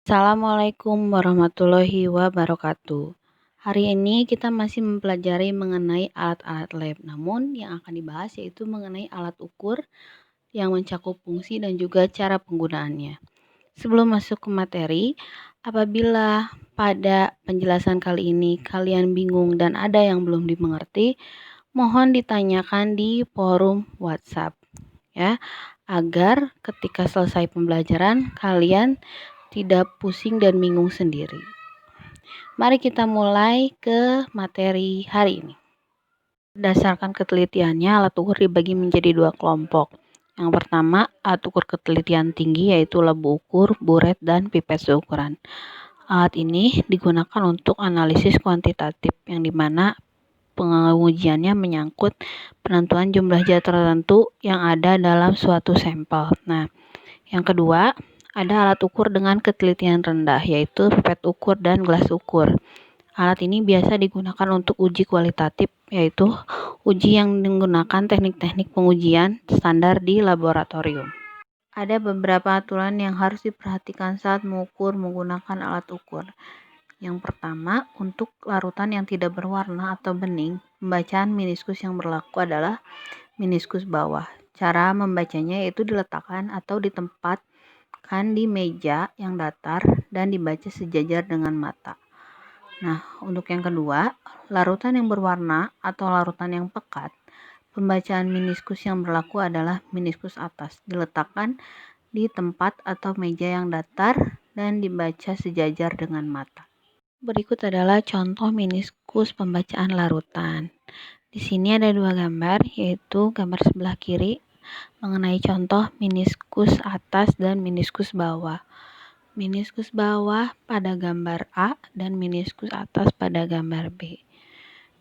Assalamualaikum warahmatullahi wabarakatuh. Hari ini kita masih mempelajari mengenai alat-alat lab. Namun yang akan dibahas yaitu mengenai alat ukur yang mencakup fungsi dan juga cara penggunaannya. Sebelum masuk ke materi, apabila pada penjelasan kali ini kalian bingung dan ada yang belum dimengerti, mohon ditanyakan di forum WhatsApp ya, agar ketika selesai pembelajaran kalian tidak pusing dan bingung sendiri. Mari kita mulai ke materi hari ini. Berdasarkan ketelitiannya, alat ukur dibagi menjadi dua kelompok. Yang pertama, alat ukur ketelitian tinggi yaitu labu ukur, buret, dan pipet seukuran. Alat ini digunakan untuk analisis kuantitatif yang dimana pengujiannya menyangkut penentuan jumlah zat tertentu yang ada dalam suatu sampel. Nah, yang kedua, ada alat ukur dengan ketelitian rendah, yaitu pipet ukur dan gelas ukur. Alat ini biasa digunakan untuk uji kualitatif, yaitu uji yang menggunakan teknik-teknik pengujian standar di laboratorium. Ada beberapa aturan yang harus diperhatikan saat mengukur menggunakan alat ukur. Yang pertama, untuk larutan yang tidak berwarna atau bening, pembacaan meniskus yang berlaku adalah meniskus bawah. Cara membacanya yaitu diletakkan atau ditempatkan di meja yang datar dan dibaca sejajar dengan mata. Nah, untuk yang kedua, larutan yang berwarna atau larutan yang pekat, pembacaan meniskus yang berlaku adalah meniskus atas, diletakkan di tempat atau meja yang datar dan dibaca sejajar dengan mata. Berikut adalah contoh meniskus pembacaan larutan. Di sini ada dua gambar, yaitu gambar sebelah kiri mengenai contoh meniskus atas dan meniskus bawah. Meniskus bawah pada gambar A dan meniskus atas pada gambar B.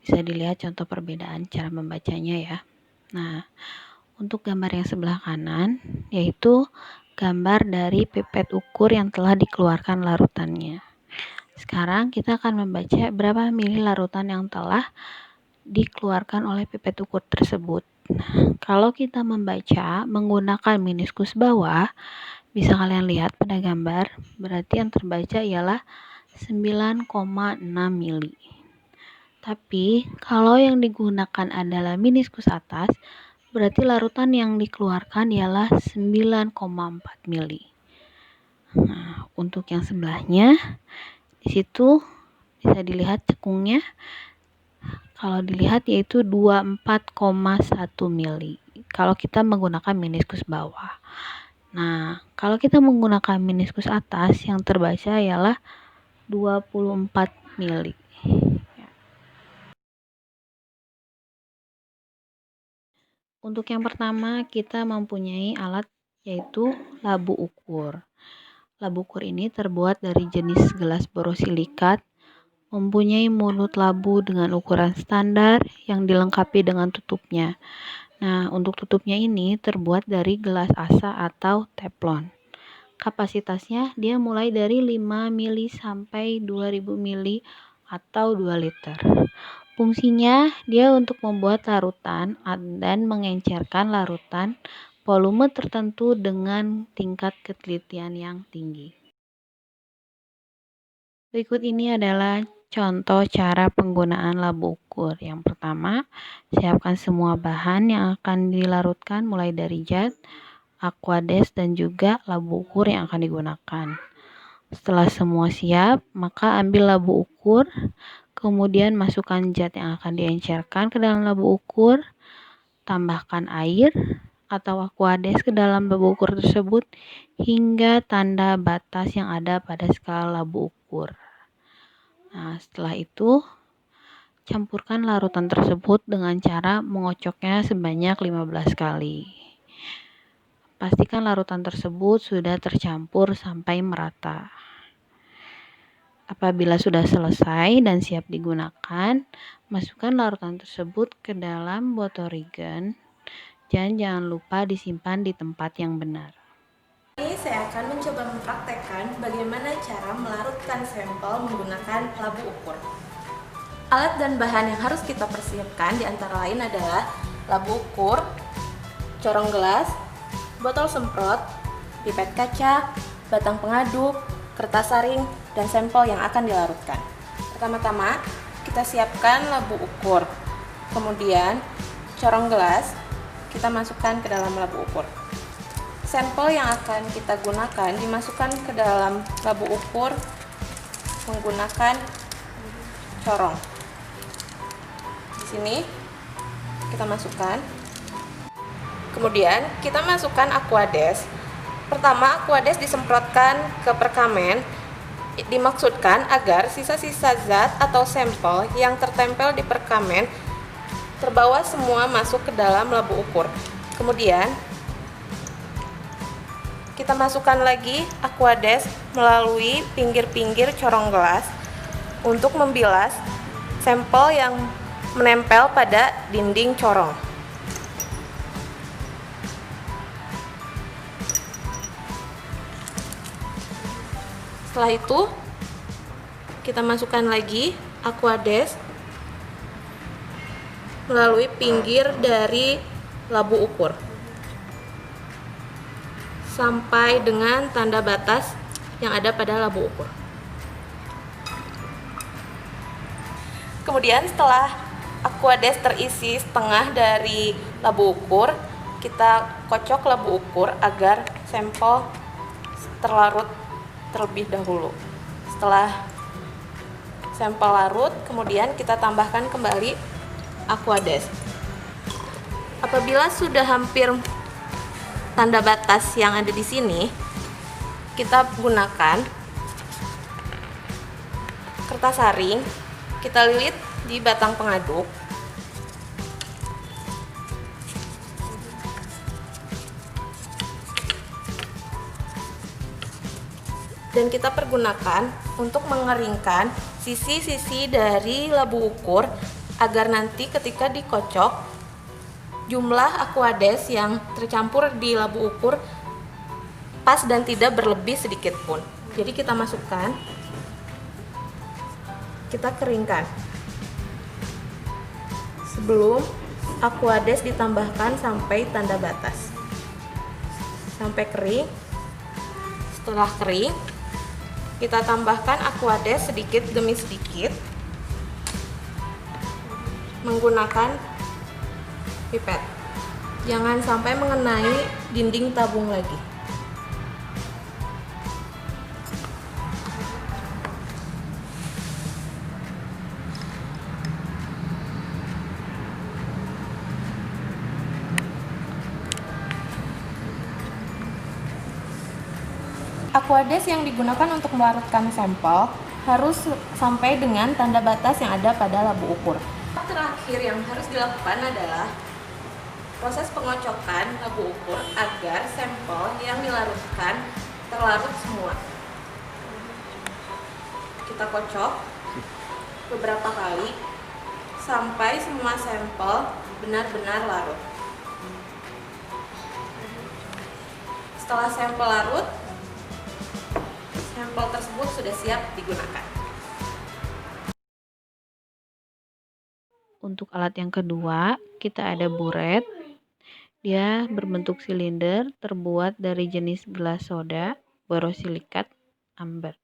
Bisa dilihat contoh perbedaan cara membacanya ya. Nah, untuk gambar yang sebelah kanan, yaitu gambar dari pipet ukur yang telah dikeluarkan larutannya. Sekarang kita akan membaca berapa mili larutan yang telah dikeluarkan oleh pipet ukur tersebut. Kalau kita membaca menggunakan meniskus bawah, bisa kalian lihat pada gambar, berarti yang terbaca ialah 9,6 mili. Tapi kalau yang digunakan adalah meniskus atas, berarti larutan yang dikeluarkan ialah 9,4 mili. Nah, untuk yang sebelahnya, di situ bisa dilihat cekungnya. Kalau dilihat yaitu 24,1 mili. Kalau kita menggunakan meniskus bawah. Nah, kalau kita menggunakan meniskus atas, yang terbaca ialah 24 mili. Untuk yang pertama, kita mempunyai alat yaitu labu ukur. Labu ukur ini terbuat dari jenis gelas borosilikat, mempunyai mulut labu dengan ukuran standar yang dilengkapi dengan tutupnya. Nah, untuk tutupnya ini terbuat dari gelas asa atau teflon. Kapasitasnya dia mulai dari 5 mili sampai 2000 mili atau 2 liter. Fungsinya dia untuk membuat larutan dan mengencerkan larutan volume tertentu dengan tingkat ketelitian yang tinggi. Berikut ini adalah contoh cara penggunaan labu ukur. Yang pertama, siapkan semua bahan yang akan dilarutkan mulai dari zat, aquades, dan juga labu ukur yang akan digunakan. Setelah semua siap, maka ambil labu ukur, kemudian masukkan zat yang akan diencerkan ke dalam labu ukur, tambahkan air atau aquades ke dalam labu ukur tersebut hingga tanda batas yang ada pada skala labu ukur. Nah, setelah itu campurkan larutan tersebut dengan cara mengocoknya sebanyak 15 kali. Pastikan larutan tersebut sudah tercampur sampai merata. Apabila sudah selesai dan siap digunakan, masukkan larutan tersebut ke dalam botol regen dan jangan lupa disimpan di tempat yang benar. Ini saya akan mencoba mempraktekkan bagaimana cara melarutkan sampel menggunakan labu ukur. Alat dan bahan yang harus kita persiapkan diantara lain adalah labu ukur, corong gelas, botol semprot, pipet kaca, batang pengaduk, kertas saring, dan sampel yang akan dilarutkan. Pertama-tama, kita siapkan labu ukur. Kemudian, corong gelas kita masukkan ke dalam labu ukur. Sampel yang akan kita gunakan dimasukkan ke dalam labu ukur menggunakan corong. Di sini kita masukkan. Kemudian kita masukkan Aquades. Pertama, Aquades disemprotkan ke perkamen. Dimaksudkan agar sisa-sisa zat atau sampel yang tertempel di perkamen terbawa semua masuk ke dalam labu ukur. Kemudian kita masukkan lagi Aquades melalui pinggir-pinggir corong gelas untuk membilas sampel yang menempel pada dinding corong. Setelah itu, kita masukkan lagi Aquades melalui pinggir dari labu ukur sampai dengan tanda batas yang ada pada labu ukur. Kemudian setelah Aquades terisi setengah dari labu ukur, kita kocok labu ukur agar sampel terlarut terlebih dahulu. Setelah sampel larut, kemudian kita tambahkan kembali Aquades. Apabila sudah hampir tanda batas yang ada di sini, kita gunakan kertas saring, kita lilit di batang pengaduk. Dan kita pergunakan untuk mengeringkan sisi-sisi dari labu ukur agar nanti ketika dikocok jumlah Aquades yang tercampur di labu ukur pas dan tidak berlebih sedikit pun. Jadi kita masukkan, kita keringkan sebelum Aquades ditambahkan sampai tanda batas, sampai kering. Setelah kering, kita tambahkan Aquades sedikit demi sedikit menggunakan pipet. Jangan sampai mengenai dinding tabung lagi. Aquades yang digunakan untuk melarutkan sampel harus sampai dengan tanda batas yang ada pada labu ukur. Terakhir yang harus dilakukan adalah proses pengocokan labu ukur agar sampel yang dilarutkan terlarut semua. Kita kocok beberapa kali sampai semua sampel benar-benar larut. Setelah sampel larut, sampel tersebut sudah siap digunakan. Untuk alat yang kedua, kita ada buret. Dia berbentuk silinder, terbuat dari jenis gelas soda, borosilikat, amber.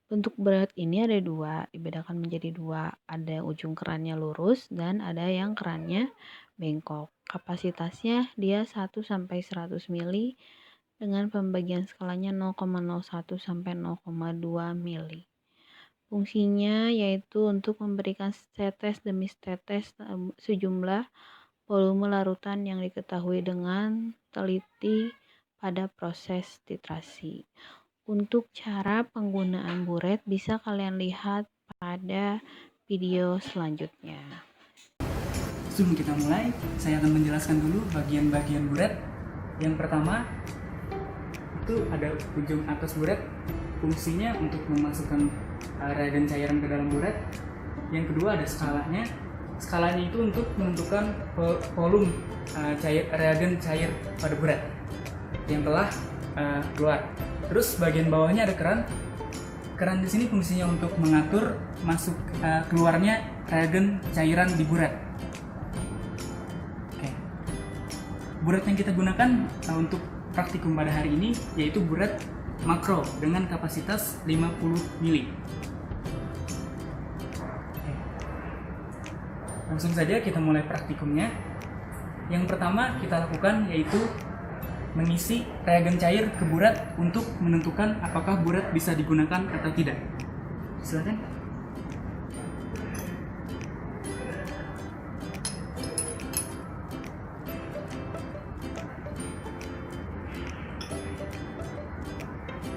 Bentuk buret ini ada dua, dibedakan menjadi dua. Ada ujung kerannya lurus dan ada yang kerannya bengkok. Kapasitasnya dia 1 sampai 100 mili dengan pembagian skalanya 0,01 sampai 0,2 mili. Fungsinya yaitu untuk memberikan setetes demi setetes sejumlah volume larutan yang diketahui dengan teliti pada proses titrasi. Untuk cara penggunaan buret bisa kalian lihat pada video selanjutnya. Sebelum kita mulai, saya akan menjelaskan dulu bagian-bagian buret. Yang pertama, itu ada ujung atas buret, fungsinya untuk memasukkan reagen cairan ke dalam buret. Yang kedua ada skalanya. Skalanya itu untuk menentukan volume reagen cair pada buret yang telah keluar. Terus bagian bawahnya ada keran. Keran di sini fungsinya untuk mengatur masuk keluarnya reagen cairan di buret. Oke. Buret yang kita gunakan untuk praktikum pada hari ini yaitu buret makro dengan kapasitas 50 mili. Langsung saja kita mulai praktikumnya. Yang pertama kita lakukan yaitu mengisi reagen cair ke burat untuk menentukan apakah burat bisa digunakan atau tidak. Silakan.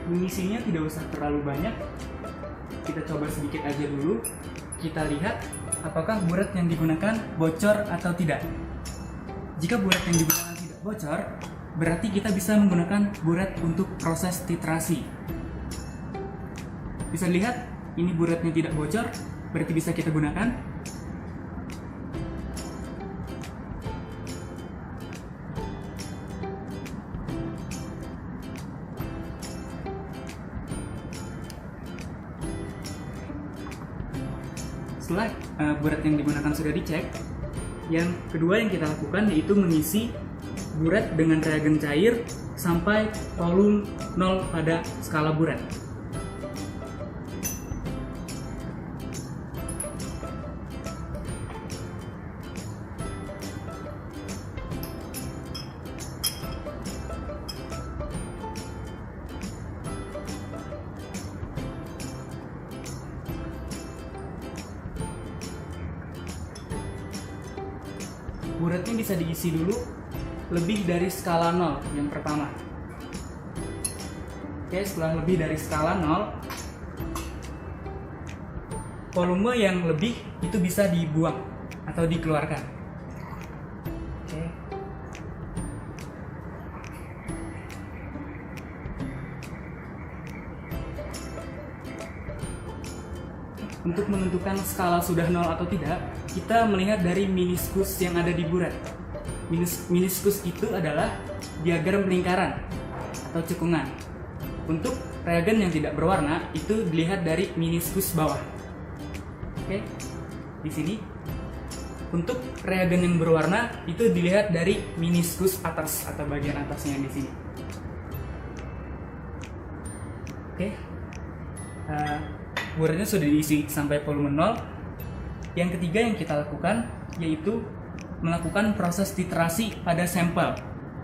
Mengisinya tidak usah terlalu banyak. Kita coba sedikit aja dulu. Kita lihat apakah burat yang digunakan bocor atau tidak. Jika burat yang digunakan tidak bocor, berarti kita bisa menggunakan burat untuk proses titrasi. Bisa dilihat, ini buratnya tidak bocor, berarti bisa kita gunakan. Setelah burat yang digunakan sudah dicek, yang kedua yang kita lakukan yaitu mengisi burat dengan reagen cair sampai volume 0 pada skala burat. Buratnya bisa diisi dulu lebih dari skala 0 yang pertama. Oke, setelah lebih dari skala 0, volume yang lebih itu bisa dibuang atau dikeluarkan. Oke. Untuk menentukan skala sudah 0 atau tidak, kita melihat dari meniskus yang ada di burat. Meniskus itu adalah diagram lingkaran atau cekungan. Untuk reagen yang tidak berwarna itu dilihat dari meniskus bawah. Oke, di sini. Untuk reagen yang berwarna itu dilihat dari meniskus atas atau bagian atasnya di sini. Oke, buratnya sudah diisi sampai volume 0. Yang ketiga yang kita lakukan yaitu melakukan proses titrasi pada sampel.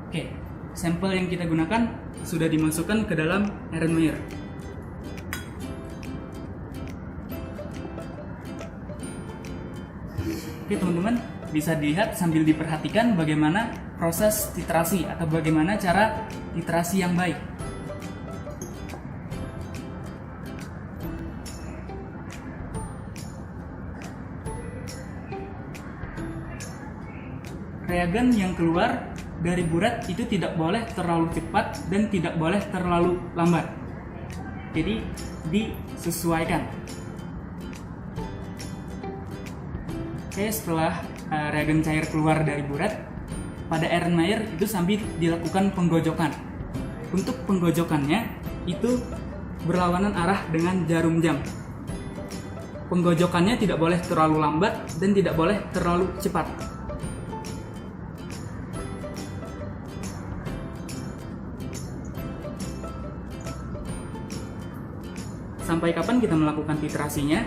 Oke, sampel yang kita gunakan sudah dimasukkan ke dalam Erlenmeyer. Oke teman-teman, bisa dilihat sambil diperhatikan bagaimana proses titrasi atau bagaimana cara titrasi yang baik. Reagen yang keluar dari burat itu tidak boleh terlalu cepat dan tidak boleh terlalu lambat. Jadi disesuaikan. Oke, setelah reagen cair keluar dari burat, pada Erlenmeyer itu sambil dilakukan penggojokan. Untuk penggojokannya itu berlawanan arah dengan jarum jam. Penggojokannya tidak boleh terlalu lambat dan tidak boleh terlalu cepat. Sampai kapan kita melakukan titrasinya?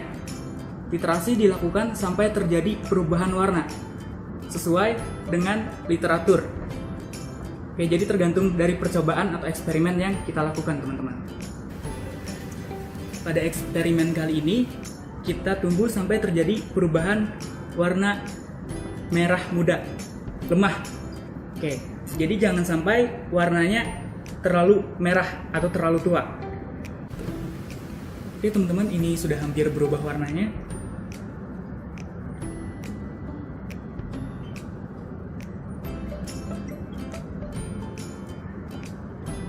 Titrasi dilakukan sampai terjadi perubahan warna sesuai dengan literatur. Oke, jadi tergantung dari percobaan atau eksperimen yang kita lakukan, teman-teman. Pada eksperimen kali ini, kita tunggu sampai terjadi perubahan warna merah muda, lemah. Oke, jadi jangan sampai warnanya terlalu merah atau terlalu tua. Oke teman-teman, ini sudah hampir berubah warnanya.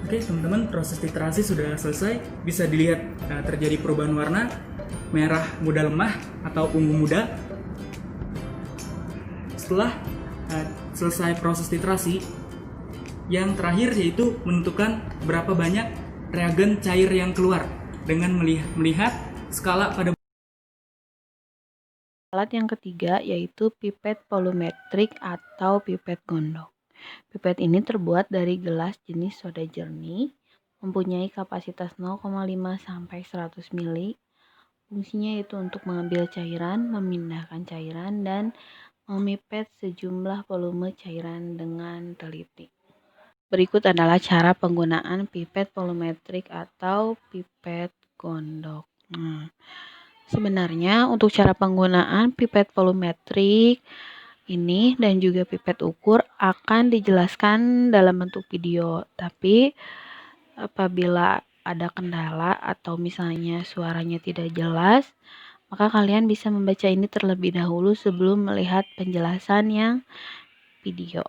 Oke teman-teman, proses titrasi sudah selesai. Bisa dilihat terjadi perubahan warna merah muda lemah atau ungu muda. Setelah selesai proses titrasi, yang terakhir yaitu menentukan berapa banyak reagen cair yang keluar dengan melihat skala pada. Alat yang ketiga yaitu pipet volumetrik atau pipet gondok. Pipet ini terbuat dari gelas jenis soda jernih. mempunyai kapasitas 0,5 sampai 100 mili. Fungsinya itu untuk mengambil cairan, memindahkan cairan, dan memipet sejumlah volume cairan dengan teliti. Berikut adalah cara penggunaan pipet volumetrik atau pipet gondok. Nah, sebenarnya untuk cara penggunaan pipet volumetrik ini dan juga pipet ukur akan dijelaskan dalam bentuk video, tapi apabila ada kendala atau misalnya suaranya tidak jelas, maka kalian bisa membaca ini terlebih dahulu sebelum melihat penjelasan yang video.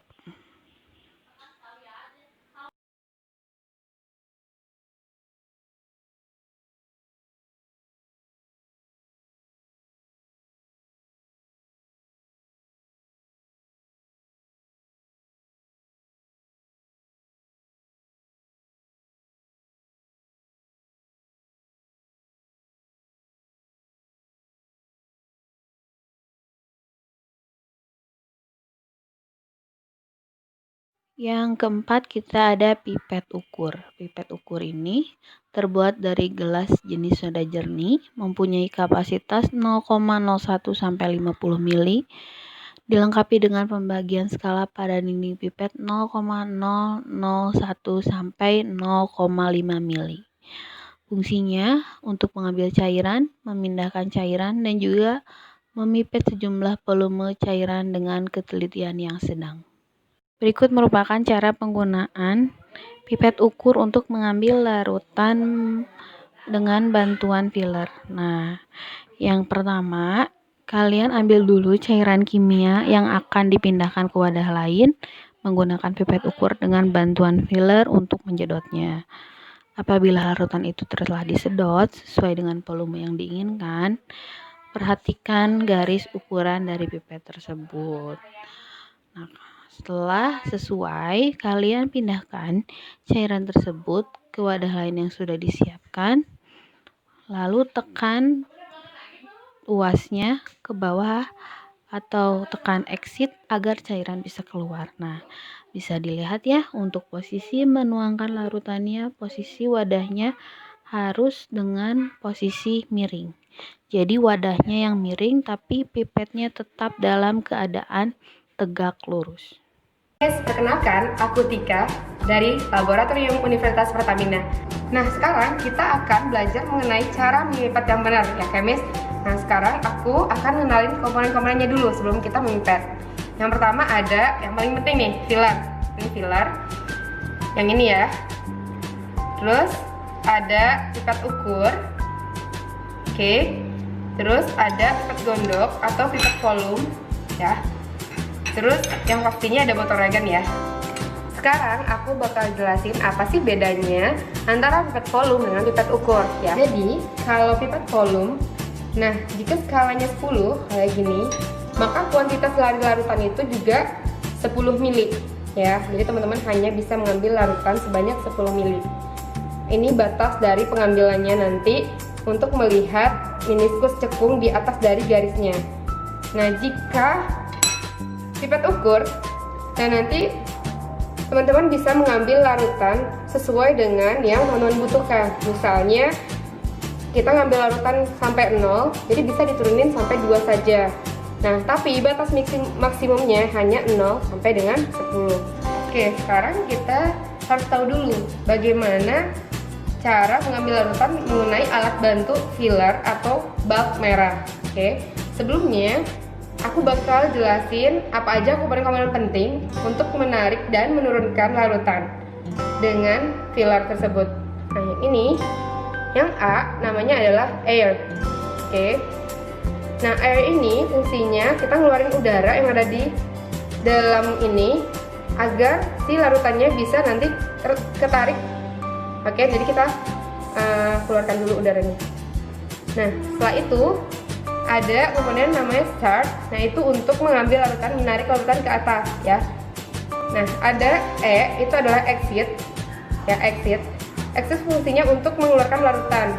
Yang keempat, kita ada pipet ukur. Pipet ukur ini terbuat dari gelas jenis soda jernih, mempunyai kapasitas 0,01 sampai 50 mili, dilengkapi dengan pembagian skala pada dinding pipet 0,001 sampai 0,5 mili. Fungsinya untuk mengambil cairan, memindahkan cairan, dan juga memipet sejumlah volume cairan dengan ketelitian yang sedang. Berikut merupakan cara penggunaan pipet ukur untuk mengambil larutan dengan bantuan filler. Nah, yang pertama, kalian ambil dulu cairan kimia yang akan dipindahkan ke wadah lain menggunakan pipet ukur dengan bantuan filler untuk menjedotnya. Apabila larutan itu telah disedot sesuai dengan volume yang diinginkan, perhatikan garis ukuran dari pipet tersebut. Nah, setelah sesuai, kalian pindahkan cairan tersebut ke wadah lain yang sudah disiapkan, lalu tekan uasnya ke bawah atau tekan exit agar cairan bisa keluar. Nah, bisa dilihat ya, untuk posisi menuangkan larutannya, posisi wadahnya harus dengan posisi miring. Jadi wadahnya yang miring tapi pipetnya tetap dalam keadaan tegak lurus. Perkenalkan, aku Tika dari Laboratorium Universitas Pertamina. Nah, sekarang kita akan belajar mengenai cara memipet yang benar, ya Kemis. Nah, sekarang aku akan mengenalin komponen-komponennya dulu sebelum kita memipet. Yang pertama ada, yang paling penting nih, filler. Ini filler. Yang ini ya. Terus ada pipet ukur. Oke. Terus ada pipet gondok atau pipet volume, ya. Terus yang pastinya ada botol regen ya. Sekarang aku bakal jelasin apa sih bedanya antara pipet volume dengan pipet ukur ya. Jadi kalau pipet volume, nah jika skalanya 10 kayak gini, maka kuantitas larutan itu juga 10 mili ya. Jadi teman-teman hanya bisa mengambil larutan sebanyak 10 mili. Ini batas dari pengambilannya nanti untuk melihat meniskus cekung di atas dari garisnya. Nah jika pipet ukur, dan nanti teman-teman bisa mengambil larutan sesuai dengan yang teman-teman butuhkan. Misalnya kita ngambil larutan sampai 0, jadi bisa diturunin sampai 2 saja. Nah, tapi batas maksimumnya hanya 0 sampai dengan 10. Oke, sekarang kita harus tahu dulu bagaimana cara mengambil larutan mengenai alat bantu filler atau bulb merah. Oke, sebelumnya aku bakal jelasin apa aja komponen-komponen penting untuk menarik dan menurunkan larutan dengan filler tersebut. Nah, yang ini, yang A namanya adalah air. Oke. Nah, air ini fungsinya kita ngeluarin udara yang ada di dalam ini agar si larutannya bisa nanti ketarik. Oke, jadi kita keluarkan dulu udaranya. Nah, setelah itu ada komponen namanya start. Nah, itu untuk mengambil larutan, menarik larutan ke atas ya. Nah, ada E, itu adalah exit. Ya, exit. Exit fungsinya untuk mengeluarkan larutan.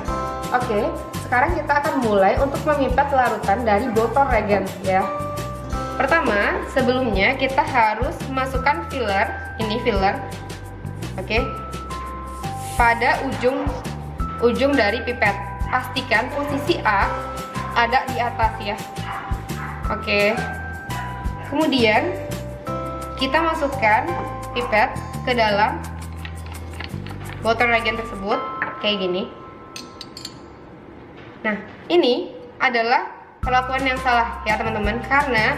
Oke, sekarang kita akan mulai untuk memipet larutan dari botol regen ya. Pertama, sebelumnya kita harus masukkan filler. Ini filler. Oke. pada ujung dari pipet. Pastikan posisi A ada di atas ya. Oke. Kemudian kita masukkan pipet ke dalam botol reagen tersebut kayak gini. Nah, ini adalah perlakuan yang salah ya teman-teman, karena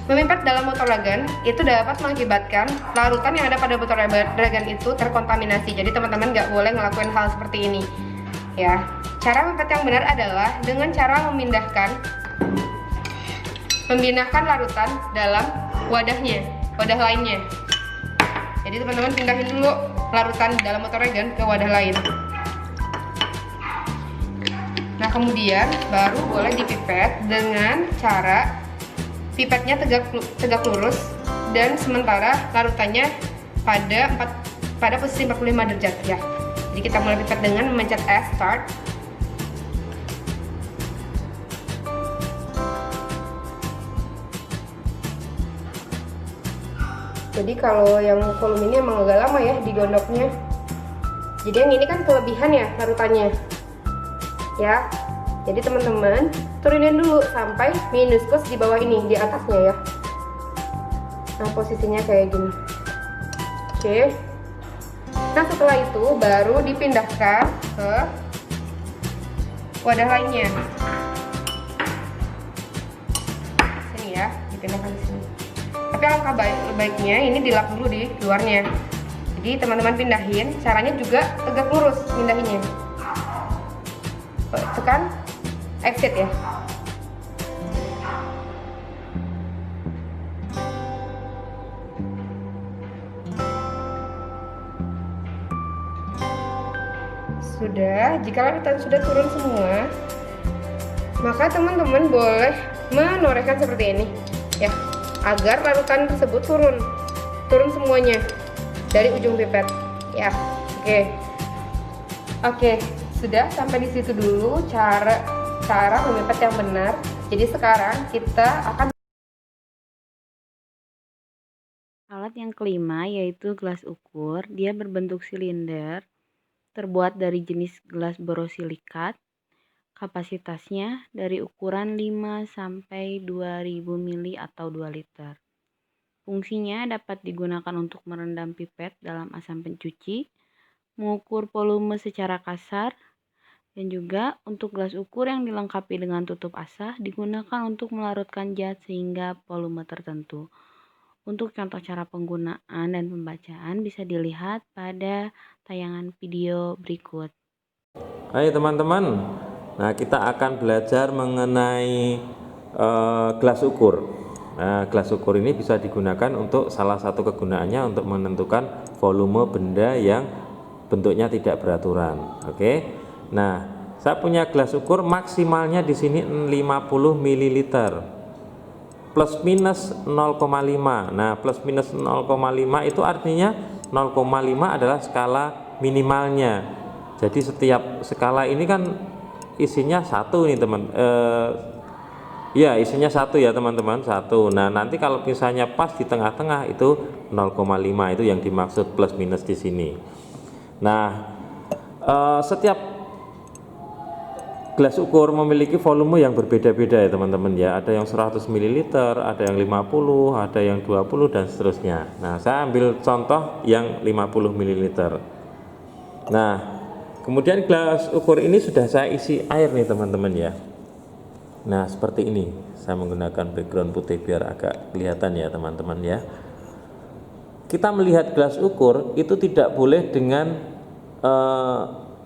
memipet dalam botol reagen itu dapat mengakibatkan larutan yang ada pada botol reagen itu terkontaminasi. Jadi teman-teman nggak boleh ngelakuin hal seperti ini ya. Cara memipet yang benar adalah dengan cara memindahkan larutan dalam wadah lainnya. Jadi teman-teman pindahin dulu larutan dalam botol reagen ke wadah lain. Nah, kemudian baru boleh dipipet dengan cara pipetnya tegak lurus dan sementara larutannya pada posisi 45 derajat ya. Jadi kita mulai pipet dengan memencet S start. Jadi kalau yang volume ini emang agak lama ya digondoknya. Jadi yang ini kan kelebihan ya larutannya. Ya. Jadi teman-teman turunin dulu sampai minuskus di bawah ini, di atasnya ya. Nah, posisinya kayak gini. Oke. Nah, setelah itu baru dipindahkan ke wadah lainnya. Sini ya, dipindahkan di sini. Tapi alangkah baiknya ini dilap dulu di luarnya. Jadi teman-teman pindahin, caranya juga tegak lurus pindahinnya. Tekan exit ya. Sudah, jika larutan sudah turun semua, maka teman-teman boleh menorehkan seperti ini ya, agar larutan tersebut turun semuanya dari ujung pipet ya. Oke, sudah sampai di situ dulu cara memipet yang benar. Jadi sekarang kita akan Alat yang kelima yaitu gelas ukur. Dia berbentuk silinder, terbuat dari jenis gelas borosilikat. Kapasitasnya dari ukuran 5 sampai 2000 mili atau 2 liter. Fungsinya dapat digunakan untuk merendam pipet dalam asam pencuci, mengukur volume secara kasar, dan juga untuk gelas ukur yang dilengkapi dengan tutup asah digunakan untuk melarutkan zat sehingga volume tertentu. Untuk contoh cara penggunaan dan pembacaan bisa dilihat pada tayangan video berikut. Hai teman-teman, nah kita akan belajar mengenai gelas ukur. Nah, gelas ukur ini bisa digunakan untuk salah satu kegunaannya untuk menentukan volume benda yang bentuknya tidak beraturan. Oke. Nah, saya punya gelas ukur maksimalnya di sini 50 ml. Plus minus 0,5. Nah, plus minus 0,5 itu artinya 0,5 adalah skala minimalnya. Jadi setiap skala ini kan isinya satu nih teman. Ya, isinya satu ya teman-teman, satu. Nah, nanti kalau misalnya pas di tengah-tengah itu 0,5 itu yang dimaksud plus minus di sini. Nah, setiap gelas ukur memiliki volume yang berbeda-beda ya teman-teman ya. Ada yang 100 ml, ada yang 50, ada yang 20 dan seterusnya. Nah, saya ambil contoh yang 50 ml. Nah, kemudian gelas ukur ini sudah saya isi air nih teman-teman ya. Nah, seperti ini. Saya menggunakan background putih biar agak kelihatan ya teman-teman ya. Kita melihat gelas ukur itu tidak boleh dengan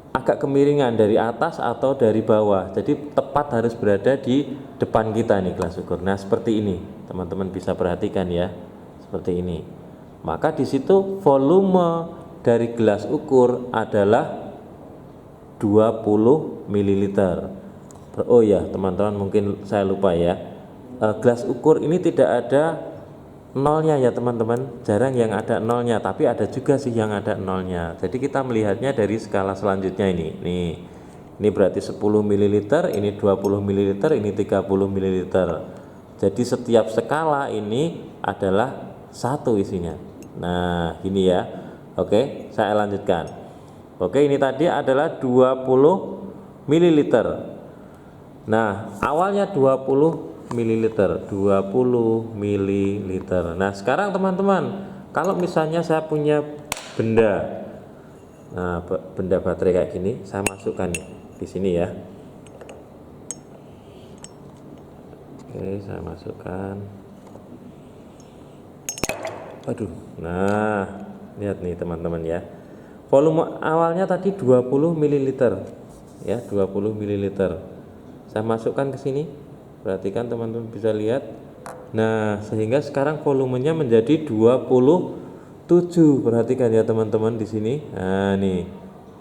agak kemiringan dari atas atau dari bawah. Jadi tepat harus berada di depan kita nih gelas ukur. Nah, seperti ini. Teman-teman bisa perhatikan ya. Seperti ini. Maka di situ volume dari gelas ukur adalah 20 ml. Oh ya teman-teman, mungkin saya lupa ya, gelas ukur ini tidak ada nolnya ya teman-teman, jarang yang ada nolnya, tapi ada juga sih yang ada nolnya. Jadi kita melihatnya dari skala selanjutnya ini. Nih, ini berarti 10 ml, ini 20 ml, ini 30 ml. Jadi setiap skala ini adalah satu isinya. Nah, ini ya. Oke, saya lanjutkan. Oke, ini tadi adalah 20 ml. Nah, awalnya 20 ml, 20 ml. Nah, sekarang teman-teman, kalau misalnya saya punya benda, nah benda baterai kayak gini, saya masukkan di sini ya. Oke, saya masukkan. Aduh, nah lihat nih teman-teman ya, volume awalnya tadi 20 ml ya, 20 ml. Saya masukkan ke sini, perhatikan teman-teman bisa lihat. Nah, sehingga sekarang volumenya menjadi 27. Perhatikan ya teman-teman di sini. Nah nih,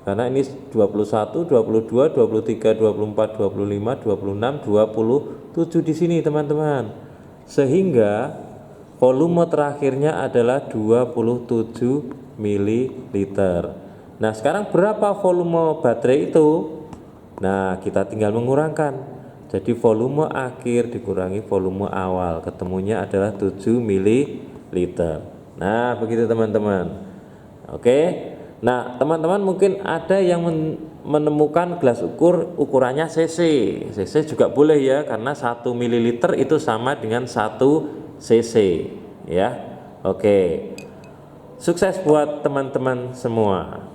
karena ini 21, 22, 23, 24, 25, 26, 27 di sini teman-teman, sehingga volume terakhirnya adalah 27 ml. Nah, sekarang berapa volume baterai itu? Nah, kita tinggal mengurangkan. Jadi volume akhir dikurangi volume awal, ketemunya adalah 7 ml. Nah, begitu teman-teman. Oke. Nah, teman-teman mungkin ada yang menemukan gelas ukur ukurannya cc. Cc juga boleh ya, karena 1 ml itu sama dengan 1 cc ya. Oke. Sukses buat teman-teman semua.